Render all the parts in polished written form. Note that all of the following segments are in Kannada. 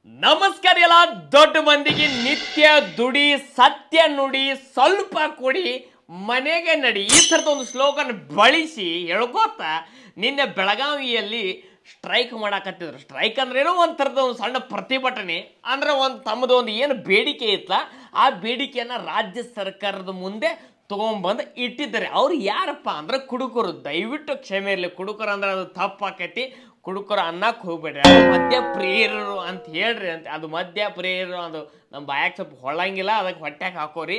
ನಮಸ್ಕಾರ ಎಲ್ಲ ದೊಡ್ಡ ಮಂದಿಗೆ ನಿತ್ಯ ದುಡಿ ಸತ್ಯ ನುಡಿ ಸ್ವಲ್ಪ ಕೊಡಿ ಮನೆಗೆ ನಡಿ ಈ ಥರದ ಒಂದು ಸ್ಲೋಗನ್ ಬಳಸಿ ಹೇಳ್ಕೋತ ನಿನ್ನೆ ಬೆಳಗಾವಿಯಲ್ಲಿ ಸ್ಟ್ರೈಕ್ ಮಾಡಾಕತ್ತಿದ್ರು. ಸ್ಟ್ರೈಕ್ ಅಂದ್ರೆ ಏನೋ ಒಂದು ಥರದ ಒಂದು ಸಣ್ಣ ಪ್ರತಿಭಟನೆ ಅಂದ್ರೆ ತಮ್ಮದು ಒಂದು ಏನು ಬೇಡಿಕೆ ಇತ್ತಲ್ಲ ಆ ಬೇಡಿಕೆಯನ್ನು ರಾಜ್ಯ ಸರ್ಕಾರದ ಮುಂದೆ ತೊಗೊಂಬಂದು ಇಟ್ಟಿದ್ದಾರೆ. ಅವ್ರು ಯಾರಪ್ಪ ಅಂದ್ರೆ ಕುಡುಕರು. ದಯವಿಟ್ಟು ಕ್ಷಮೆ ಇರಲಿ, ಕುಡುಕರು ಅಂದ್ರೆ ಅದು ತಪ್ಪಾಕೈತಿ. ಕುಡುಕರು ಅನ್ನಕ್ಕೆ ಹೋಗ್ಬೇಡ್ರಿ, ಅದು ಮದ್ಯ ಪ್ರಿಯರು ಅಂತ ಹೇಳ್ರಿ ಅಂತ. ಅದು ಮದ್ಯ ಪ್ರಿಯರು ಅದು ನಮ್ಮ ಬಾಯಾಗ ಸ್ವಲ್ಪ ಹೊಳ್ಳಂಗಿಲ್ಲ, ಅದಕ್ಕೆ ಹೊಟ್ಯಾಗ ಹಾಕೋರಿ.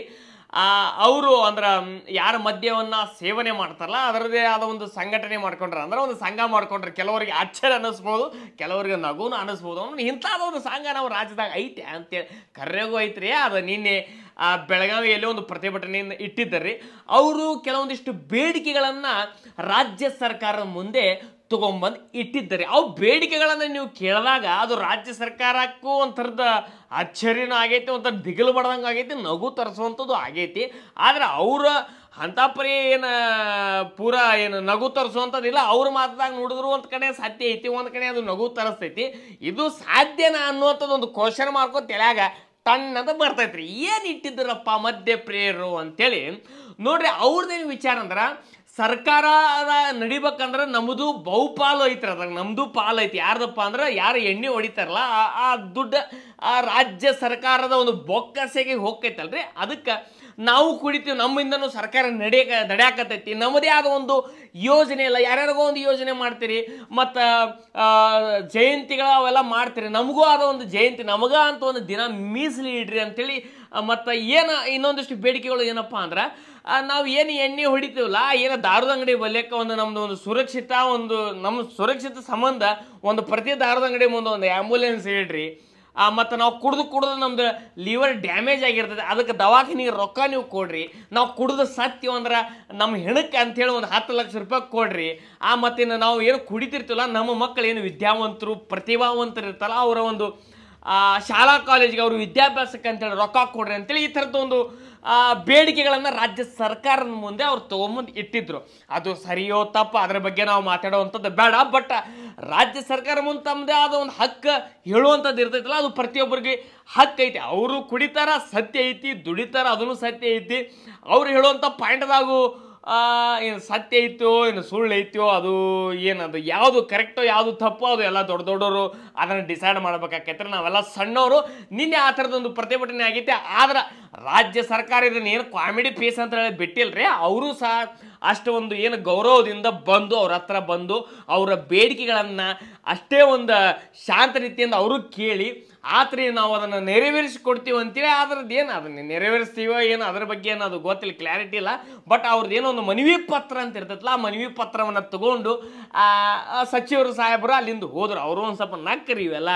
ಅವರು ಅಂದ್ರೆ ಯಾರು ಮದ್ಯವನ್ನು ಸೇವನೆ ಮಾಡ್ತಾರಲ್ಲ ಅದರದೇ ಆದ ಒಂದು ಸಂಘಟನೆ ಮಾಡ್ಕೊಂಡ್ರೆ ಅಂದ್ರೆ ಒಂದು ಸಂಘ ಮಾಡ್ಕೊಂಡ್ರೆ ಕೆಲವರಿಗೆ ಆಶ್ಚರ್ಯ ಅನ್ನಿಸ್ಬೋದು, ಕೆಲವರಿಗೆ ನಗುನು ಅನ್ನಿಸ್ಬೋದು. ಇಂಥದ್ದು ಒಂದು ಸಂಘ ನಾವು ರಾಜ್ಯದಾಗ ಐತೆ ಅಂತೇಳಿ ಕರ್ರೆಗೂ ಐತ್ರಿ. ಅದು ನಿನ್ನೆ ಬೆಳಗಾವಿಯಲ್ಲಿ ಒಂದು ಪ್ರತಿಭಟನೆಯನ್ನು ಇಟ್ಟಿದ್ದಾರೆ. ಅವರು ಕೆಲವೊಂದಿಷ್ಟು ಬೇಡಿಕೆಗಳನ್ನು ರಾಜ್ಯ ಸರ್ಕಾರದ ಮುಂದೆ ತಗೊಂಬಂದು ಇಟ್ಟಿದ್ದಾರೆ. ಅವು ಬೇಡಿಕೆಗಳನ್ನು ನೀವು ಕೇಳಿದಾಗ ಅದು ರಾಜ್ಯ ಸರ್ಕಾರಕ್ಕೂ ಒಂಥರದ ಆಶ್ಚರ್ಯನೂ ಆಗೈತಿ, ಒಂಥರ ದಿಗಿಲು ಬಡ್ದಂಗೆ ಆಗೈತಿ, ನಗು ತರಿಸುವಂಥದ್ದು ಆಗೈತಿ. ಆದರೆ ಅವರ ಅಂಥ ಪರಿ ಏನು ಪೂರ ಏನು ನಗು ತರಿಸುವಂಥದ್ದಿಲ್ಲ. ಅವ್ರ ಮಾತದಾಗ ನೋಡಿದ್ರು ಒಂದು ಕಡೆ ಸತ್ಯ ಐತಿ, ಒಂದು ಕಡೆ ಅದು ನಗು ತರಿಸ್ತೈತಿ. ಇದು ಸಾಧ್ಯನಾ ಅನ್ನುವಂಥದ್ದು ಒಂದು ಕ್ವಶನ್ ಮಾರ್ಕೋ ತೆಳ್ಯಾಗ ಟಣ್ಣದ ಬರ್ತೈತ್ರಿ. ಏನು ಇಟ್ಟಿದ್ದರಪ್ಪ ಮಧ್ಯ ಪ್ರಿಯರು ಅಂತೇಳಿ ನೋಡ್ರಿ. ಅವ್ರದ್ದೇನು ವಿಚಾರ ಅಂದ್ರೆ ಸರ್ಕಾರದ ನಡಿಬೇಕಂದ್ರೆ ನಮ್ಮದು ಬಹುಪಾಲು ಐತ್ರಿ, ಅದಾಗ ನಮ್ಮದು ಪಾಲು ಐತಿ. ಯಾರ್ದಪ್ಪ ಅಂದ್ರೆ ಯಾರು ಎಣ್ಣೆ ಹೊಡಿತಾರಲ್ಲ ಆ ದುಡ್ಡು ಆ ರಾಜ್ಯ ಸರ್ಕಾರದ ಒಂದು ಬೊಕ್ಕಸೆಗೆ ಹೋಗ್ತೈತಲ್ರಿ. ಅದಕ್ಕೆ ನಾವು ಕುಡಿತೀವಿ, ನಮ್ಮಿಂದನೂ ಸರ್ಕಾರ ನಡೆಯಾಕತ್ತೈತಿ. ನಮ್ಮದೇ ಆದ ಒಂದು ಯೋಜನೆ ಇಲ್ಲ, ಯಾರ್ಯಾರಿಗೋ ಒಂದು ಯೋಜನೆ ಮಾಡ್ತೀರಿ, ಮತ್ತು ಜಯಂತಿಗಳು ಅವೆಲ್ಲ ಮಾಡ್ತೀರಿ. ನಮಗೂ ಆದ ಒಂದು ಜಯಂತಿ ನಮಗ ಅಂತ ಒಂದು ದಿನ ಮೀಸಲು ಇಡ್ರಿ ಅಂತೇಳಿ. ಮತ್ತು ಏನು ಇನ್ನೊಂದಿಷ್ಟು ಬೇಡಿಕೆಗಳು ಏನಪ್ಪ ಅಂದ್ರೆ ನಾವು ಏನು ಎಣ್ಣೆ ಹೊಡಿತೀವಲ್ಲ, ಏನು ದಾರದ ಅಂಗಡಿ ಬಲ್ಯಕ್ಕೆ ಒಂದು ನಮ್ಮದು ಒಂದು ಸುರಕ್ಷಿತ ಒಂದು ನಮ್ಮ ಸುರಕ್ಷಿತ ಸಂಬಂಧ ಒಂದು ಪ್ರತಿ ದಾರದ ಅಂಗಡಿ ಮುಂದೆ ಒಂದು ಆ್ಯಂಬುಲೆನ್ಸ್ ಇಡ್ರಿ. ಮತ್ತು ನಾವು ಕುಡ್ದು ನಮ್ದು ಲಿವರ್ ಡ್ಯಾಮೇಜ್ ಆಗಿರ್ತದೆ, ಅದಕ್ಕೆ ದವಾಖಾನಿಗೆ ರೊಕ್ಕ ನೀವು ಕೊಡ್ರಿ. ನಾವು ಕುಡ್ದು ಸತ್ಯ ಅಂದ್ರೆ ನಮ್ಮ ಹೆಣಕ್ಕೆ ಅಂಥೇಳಿ ಒಂದು 10 ಲಕ್ಷ ರೂಪಾಯಿ ಕೊಡ್ರಿ. ಮತ್ತಿನ್ನು ನಾವು ಏನು ಕುಡಿತಿರ್ತೀವಲ್ಲ ನಮ್ಮ ಮಕ್ಕಳು ಏನು ವಿದ್ಯಾವಂತರು ಪ್ರತಿಭಾವಂತರು ಇರ್ತಾರಲ್ಲ ಅವರ ಒಂದು ಶಾಲಾ ಕಾಲೇಜಿಗೆ ಅವರು ವಿದ್ಯಾಭ್ಯಾಸಕ್ಕೆ ಅಂತೇಳಿ ರೊಕ್ಕ ಕೊಡ್ರಿ ಅಂತೇಳಿ ಈ ಥರದ್ದು ಒಂದು ಬೇಡಿಕೆಗಳನ್ನು ರಾಜ್ಯ ಸರ್ಕಾರದ ಮುಂದೆ ಅವ್ರು ತೊಗೊಂಬಂದು ಇಟ್ಟಿದ್ರು. ಅದು ಸರಿಯೋ ತಪ್ಪ ಅದರ ಬಗ್ಗೆ ನಾವು ಮಾತಾಡುವಂಥದ್ದು ಬೇಡ. ಬಟ್ ರಾಜ್ಯ ಸರ್ಕಾರ ಮುಂದೆ ತಮ್ಮದೇ ಆದ ಒಂದು ಹಕ್ಕು ಹೇಳುವಂಥದ್ದು ಇರ್ತೈತಲ್ಲ, ಅದು ಪ್ರತಿಯೊಬ್ಬರಿಗೆ ಹಕ್ಕು ಐತಿ. ಅವರು ಕುಡಿತಾರ ಸತ್ಯ ಐತಿ, ದುಡಿತಾರ ಅದನ್ನು ಸತ್ಯ ಐತಿ. ಅವ್ರು ಹೇಳುವಂಥ ಪಾಯಿಂಟ್ದಾಗೂ ಏನು ಸತ್ಯ ಐತೋ ಏನು ಸುಳ್ಳು ಐತೋ ಅದು ಏನದು ಯಾವುದು ಕರೆಕ್ಟೋ ಯಾವುದು ತಪ್ಪೋ ಅದು ಎಲ್ಲ ದೊಡ್ಡ ದೊಡ್ಡವರು ಅದನ್ನು ಡಿಸೈಡ್ ಮಾಡ್ಬೇಕಾಕೈತ್ರಿ. ನಾವೆಲ್ಲ ಸಣ್ಣವರು. ನಿನ್ನೆ ಆ ಥರದೊಂದು ಪ್ರತಿಭಟನೆ ಆಗೈತೆ. ಆದ್ರೆ ರಾಜ್ಯ ಸರ್ಕಾರ ಇದನ್ನು ಏನು ಕಾಮಿಡಿ ಪೀಸ್ ಅಂತ ಹೇಳಿ ಬಿಟ್ಟಿಲ್ರಿ. ಅವರು ಸಹ ಅಷ್ಟು ಒಂದು ಏನು ಗೌರವದಿಂದ ಬಂದು ಅವ್ರ ಹತ್ರ ಬಂದು ಅವರ ಬೇಡಿಕೆಗಳನ್ನು ಅಷ್ಟೇ ಒಂದು ಶಾಂತ ರೀತಿಯಿಂದ ಅವರು ಕೇಳಿ ಆತ್ರಿ ನಾವು ಅದನ್ನು ನೆರವೇರಿಸಿಕೊಡ್ತೀವಿ ಅಂತೇಳಿ. ಅದ್ರದ್ದು ಏನು ಅದನ್ನು ನೆರವೇರಿಸ್ತೀವೋ ಏನು ಅದ್ರ ಬಗ್ಗೆ ಏನು ಅದು ಗೊತ್ತಿಲ್ಲ, ಕ್ಲಾರಿಟಿ ಇಲ್ಲ. ಬಟ್ ಅವ್ರದ್ದು ಏನೋ ಒಂದು ಮನವಿ ಪತ್ರ ಅಂತ ಇರ್ತೈತಲ್ಲ, ಆ ಮನವಿ ಪತ್ರವನ್ನು ತಗೊಂಡು ಸಚಿವರು ಸಾಹೇಬರು ಅಲ್ಲಿಂದ ಹೋದ್ರು. ಅವರು ಒಂದು ಸ್ವಲ್ಪ ನಕ್ಕರಿ ಇವೆಲ್ಲ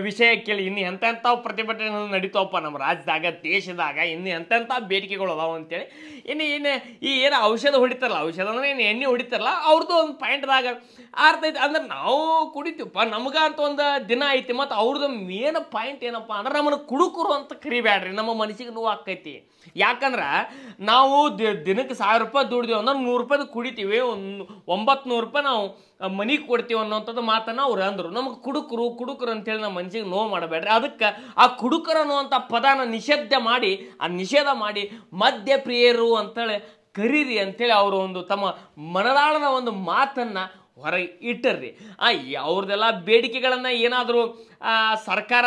ವಿಷಯ ಕೇಳಿ ಇನ್ನು ಎಂತೆಂಥವು ಪ್ರತಿಭಟನೆಗಳು ನಡೀತಾವಪ್ಪ ನಮ್ಮ ರಾಜ್ಯದಾಗ ದೇಶದಾಗ, ಇನ್ನು ಎಂತೆಂಥ ಬೇಡಿಕೆಗಳು ಅದಾವ ಅಂತೇಳಿ. ಇನ್ನು ಈ ಏನು ಔಷಧ ಹೊಡಿತಾರಲ್ಲ, ಔಷಧ ಅಂದ್ರೆ ಏನು ಎಣ್ಣೆ ಹೊಡಿತಾರಲ್ಲ ಅವ್ರದ್ದು ಒಂದು ಪಾಯಿಂಟ್ದಾಗ ಅರ್ಥೈತಿ. ಅಂದ್ರೆ ನಾವು ಕುಡಿತೀವಪ್ಪ ನಮಗಂತ ಒಂದು ದಿನ ಐತಿ. ಮತ್ತು ಅವ್ರದ್ದು ಮೇನ್ ಪಾಯಿಂಟ್ ಏನಪ್ಪ ಅಂದ್ರೆ ನಮ್ಮನ್ನು ಕುಡುಕರು ಅಂತ ಕರಿಬ್ಯಾಡ್ರಿ. ನಮ್ಮ ಮನಸ್ಸಿಗೆ ನೋವು ಆಕೈತಿ. ಯಾಕಂದ್ರೆ ನಾವು ದಿನಕ್ಕೆ 1000 ರೂಪಾಯಿ ದುಡಿದೀವಿ ಅಂದ್ರೆ 100 ರೂಪಾಯಿದು ಕುಡಿತೀವಿ, 900 ರೂಪಾಯಿ ನಾವು ಮನಿಗೆ ಕೊಡ್ತೀವಿ ಅನ್ನೋಂಥದ್ದು ಮಾತನ್ನು ಅವ್ರು ಅಂದರು. ನಮಗೆ ಕುಡುಕರು ಅಂತೇಳಿ ನಮ್ಮ ಮನಸ್ಸಿಗೆ ನೋವು ಮಾಡಬೇಡ್ರಿ. ಅದಕ್ಕೆ ಆ ಕುಡುಕರು ಅನ್ನುವಂಥ ಪದನ ನಿಷೇಧ ಮಾಡಿ ಮದ್ಯ ಪ್ರಿಯರು ಅಂತೇಳಿ ಕರೀರಿ ಅಂತೇಳಿ ಅವರು ಒಂದು ತಮ್ಮ ಮನದಾಳದ ಒಂದು ಮಾತನ್ನು ಹೊರಗೆ ಇಟ್ಟರ್ರಿ. ಅವ್ರದ್ದೆಲ್ಲ ಬೇಡಿಕೆಗಳನ್ನು ಏನಾದರೂ ಸರ್ಕಾರ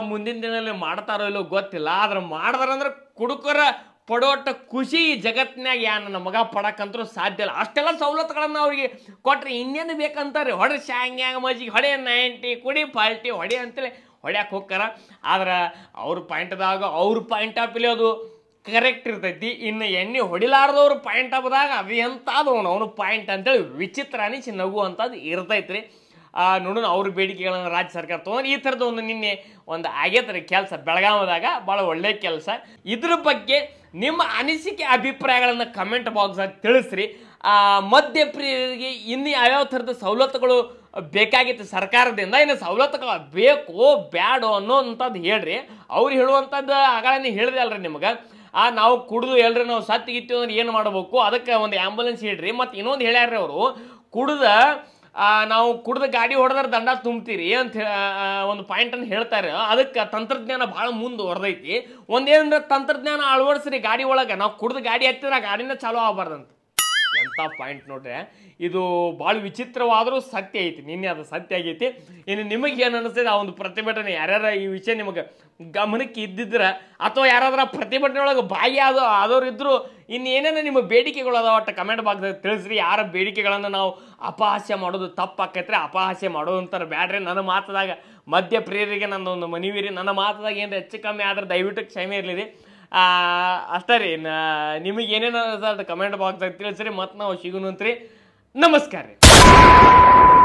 ಮುಂದಿನ ದಿನದಲ್ಲಿ ಮಾಡ್ತಾರೋ ಇಲ್ಲೋ ಗೊತ್ತಿಲ್ಲ. ಆದ್ರೆ ಮಾಡಿದ್ರಂದ್ರೆ ಕುಡುಕರ ಪಡೋಟ ಖುಷಿ ಈ ಜಗತ್ತಿನಾಗ ನನ್ನ ಮಗ ಪಡಕ್ಕಂತರೂ ಸಾಧ್ಯ ಇಲ್ಲ. ಅಷ್ಟೆಲ್ಲ ಸವಲತ್ತುಗಳನ್ನು ಅವ್ರಿಗೆ ಕೊಟ್ಟರೆ ಇನ್ನೇನು ಬೇಕಂತಾರೆ. ಹೊಡೆ ಶಾಂಗ್ಯಾಂಗ ಮಜ್ಜಿಗೆ ಹೊಡೆ 90 ಕುಡಿ ಪಾಲ್ಟಿ ಹೊಡೆ ಅಂತೇಳಿ ಹೊಡ್ಯಾಕೆ ಹೋಗ್ತಾರ. ಆದ್ರೆ ಅವ್ರ ಪಾಯಿಂಟ್ದಾಗ ಅವ್ರ ಪಾಯಿಂಟ್ ಆಫ್ ವ್ಯೂ ಅದು ಕರೆಕ್ಟ್ ಇರ್ತೈತಿ. ಇನ್ನು ಎಣ್ಣೆ ಹೊಡಿಲಾರ್ದವ್ರ ಪಾಯಿಂಟ್ ಆಫ್ದಾಗ ಅದು ಎಂಥದ್ದು ಅವನು ಪಾಯಿಂಟ್ ಅಂತೇಳಿ ವಿಚಿತ್ರ ಅನಿಸಿ ನಗು ಅಂಥದ್ದು ಇರ್ತೈತ್ರಿ. ನೋಡೋಣ ಅವ್ರ ಬೇಡಿಕೆಗಳನ್ನು ರಾಜ್ಯ ಸರ್ಕಾರ ತೊಗೊಂಡು ಈ ಥರದ್ದು ಒಂದು ನಿನ್ನೆ ಒಂದು ಆಗೇತ್ರಿ ಕೆಲಸ ಬೆಳಗಾವಿದಾಗ. ಭಾಳ ಒಳ್ಳೆಯ ಕೆಲಸ. ಇದ್ರ ಬಗ್ಗೆ ನಿಮ್ಮ ಅನಿಸಿಕೆ ಅಭಿಪ್ರಾಯಗಳನ್ನು ಕಮೆಂಟ್ ಬಾಕ್ಸಾಗಿ ತಿಳಿಸ್ರಿ. ಮದ್ಯಪ್ರಿಯರಿಗೆ ಇನ್ನು ಯಾವ್ಯಾವ ಥರದ ಸವಲತ್ತುಗಳು ಬೇಕಾಗಿತ್ತು ಸರ್ಕಾರದಿಂದ, ಇನ್ನು ಸವಲತ್ತುಗಳು ಬೇಕೋ ಬ್ಯಾಡೋ ಅನ್ನೋಂಥದ್ದು ಹೇಳ್ರಿ. ಅವ್ರು ಹೇಳುವಂಥದ್ದು ಆಗಳೇ ಹೇಳಿದೆ ಅಲ್ರಿ ನಿಮ್ಗೆ. ನಾವು ಕುಡಿದು ಎಲ್ರಿ ನಾವು ಸತ್ತಿಗಿತ್ತೀವಿ ಅಂದ್ರೆ ಏನು ಮಾಡಬೇಕು, ಅದಕ್ಕೆ ಒಂದು ಆ್ಯಂಬುಲೆನ್ಸ್ ಇಡ್ರಿ. ಮತ್ತು ಇನ್ನೊಂದು ಹೇಳ್ಯಾರ್ರಿ ಅವರು, ಕುಡ್ದ ನಾವು ಕುಡ್ದು ಗಾಡಿ ಹೊಡೆದ್ರೆ ದಂಡ ತುಂಬ್ತೀರಿ ಅಂತ ಒಂದು ಪಾಯಿಂಟನ್ನು ಹೇಳ್ತಾರೆ. ಅದಕ್ಕೆ ತಂತ್ರಜ್ಞಾನ ಭಾಳ ಮುಂದುವರೆದೈತಿ. ಒಂದೇನಂದ್ರೆ ತಂತ್ರಜ್ಞಾನ ಅಳವಡಿಸ್ರಿ ಗಾಡಿ ಒಳಗೆ. ನಾವು ಕುಡ್ದು ಗಾಡಿ ಹತ್ತಿರ ಆ ಗಾಡಿನ ಚಾಲೂ ಆಗಬಾರ್ದಂತ. ಎಂಥ ಪಾಯಿಂಟ್ ನೋಡ್ರಿ. ಇದು ಭಾಳ ವಿಚಿತ್ರವಾದರೂ ಸತ್ಯ ಐತಿ. ನಿನ್ನೆ ಅದು ಸತ್ಯ ಆಗೈತಿ. ಇನ್ನು ನಿಮಗೆ ಏನು ಅನಿಸ್ತದೆ ಆ ಒಂದು ಪ್ರತಿಭಟನೆ, ಯಾರ್ಯಾರ ಈ ವಿಷಯ ನಿಮಗೆ ಗಮನಕ್ಕೆ ಇದ್ದಿದ್ರೆ ಅಥವಾ ಯಾರಾದ್ರೂ ಪ್ರತಿಭಟನೆ ಒಳಗೆ ಆದವ್ರು ಇದ್ರು ಇನ್ನೇನೇನು ನಿಮ್ಮ ಬೇಡಿಕೆಗಳು ಅದಾವ ಒಟ್ಟು ಕಮೆಂಟ್ ಬಾಕ್ಸ್ದಾಗ ತಿಳಿಸ್ರಿ. ಯಾರ ಬೇಡಿಕೆಗಳನ್ನು ನಾವು ಅಪಹಾಸ್ಯ ಮಾಡೋದು ತಪ್ಪಾಕೈತ್ರಿ, ಅಪಹಾಸ್ಯ ಮಾಡೋದು ಅಂತಾರೆ ಬ್ಯಾಡ್ರಿ. ನನ್ನ ಮಾತದಾಗ ಮಧ್ಯ ಪ್ರಿಯರಿಗೆ ನನ್ನೊಂದು ಮನವಿ ರೀ, ನನ್ನ ಮಾತದಾಗ ಏನು ಹೆಚ್ಚು ಕಮ್ಮಿ ಆದ್ರೆ ದಯವಿಟ್ಟು ಕ್ಷಮೆ ಇರಲಿ ರೀ. ಅಷ್ಟೇ ರೀ. ನಿಮಗೆ ಏನೇನು ಕಮೆಂಟ್ ಬಾಕ್ಸ್ದಾಗ ತಿಳಿಸ್ರಿ. ಮತ್ತು ನಾವು ಸಿಗೋಣಂತ್ರಿ. ನಮಸ್ಕಾರ ರೀ.